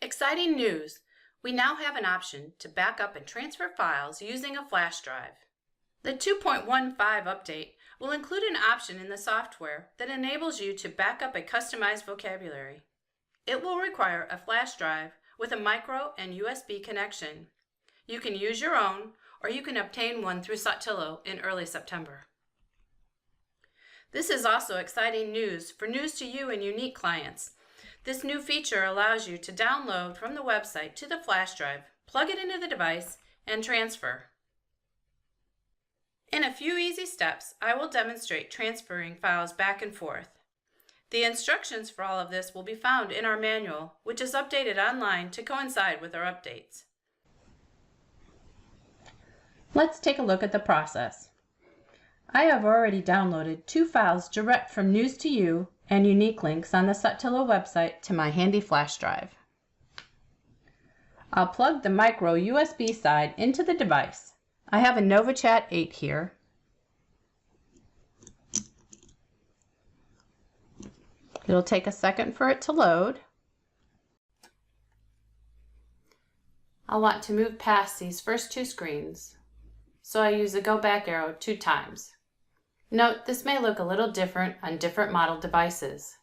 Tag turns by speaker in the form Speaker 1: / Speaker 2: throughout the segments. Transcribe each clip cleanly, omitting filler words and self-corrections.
Speaker 1: Exciting news! We now have an option to back up and transfer files using a flash drive. The 2.15 update will include an option in the software that enables you to back up a customized vocabulary. It will require a flash drive with a micro and USB connection. You can use your own, or you can obtain one through Saltillo in early September. This is also exciting news for News to You and Unique clients. This new feature allows you to download from the website to the flash drive, plug it into the device, and transfer. In a few easy steps, I will demonstrate transferring files back and forth. The instructions for all of this will be found in our manual, which is updated online to coincide with our updates. Let's take a look at the process. I have already downloaded 2 files direct from News to You and Unique links on the Saltillo website to my handy flash drive. I'll plug the micro USB side into the device. I have a NovaChat 8 here. It'll take a second for it to load. I'll want to move past these first 2 screens, so I use the go back arrow 2 times. Note, this may look a little different on different model devices.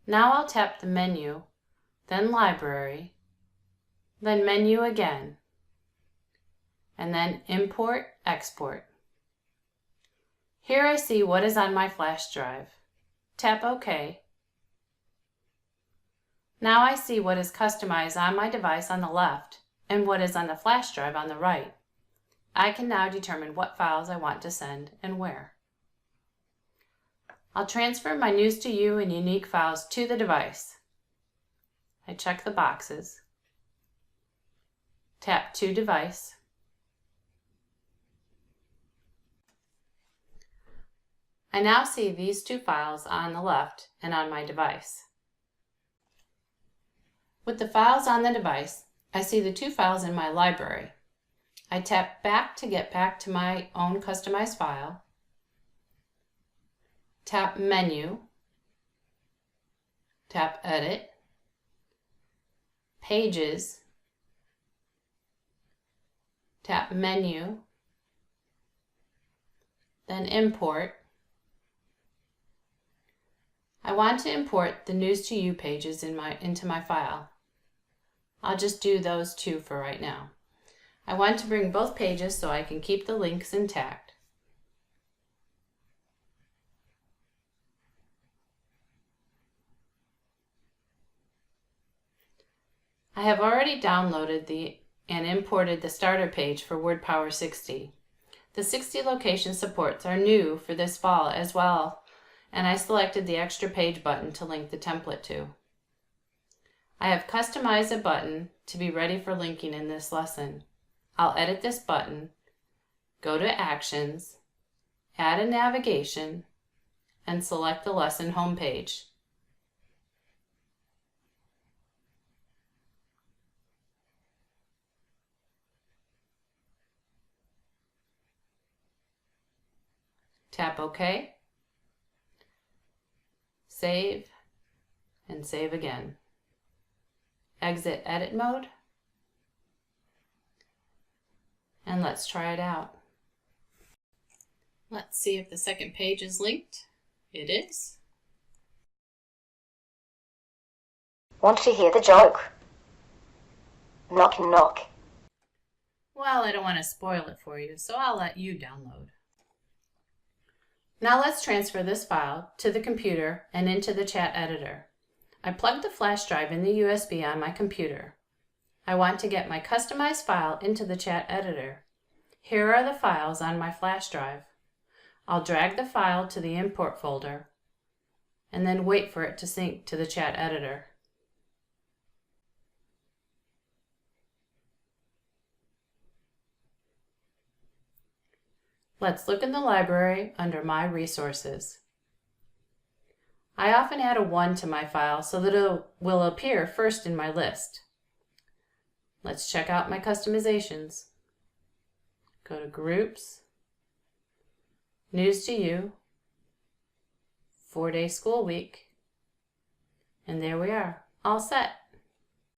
Speaker 1: Now I'll tap the menu, then Library, then Menu again, and then Import, Export. Here I see what is on my flash drive. Tap OK. Now I see what is customized on my device on the left and what is on the flash drive on the right. I can now determine what files I want to send and where. I'll transfer my News to You and Unique files to the device. I check the boxes, tap to Device, I now see these 2 files on the left and on my device. With the files on the device, I see the 2 files in my library. I tap back to get back to my own customized file. Tap Menu, tap Edit, Pages, tap Menu, then Import. I want to import the News to You pages into my file. I'll just do those 2 for right now. I want to bring both pages so I can keep the links intact. I have already downloaded and imported the starter page for WordPower 60. The 60 location supports are new for this fall as well, and I selected the extra page button to link the template to. I have customized a button to be ready for linking in this lesson. I'll edit this button, go to Actions, add a navigation, and select the lesson homepage. Tap OK, save, and save again. Exit edit mode, and let's try it out. Let's see if the second page is linked. It is.
Speaker 2: Want to hear the joke? Knock knock.
Speaker 1: Well, I don't want to spoil it for you, so I'll let you download. Now let's transfer this file to the computer and into the chat editor. I plugged the flash drive in the USB on my computer. I want to get my customized file into the chat editor. Here are the files on my flash drive. I'll drag the file to the import folder and then wait for it to sync to the chat editor. Let's look in the library under My Resources. I often add a 1 to my file so that it will appear first in my list. Let's check out my customizations. Go to Groups, News to You, 4-day school week, and there we are, all set.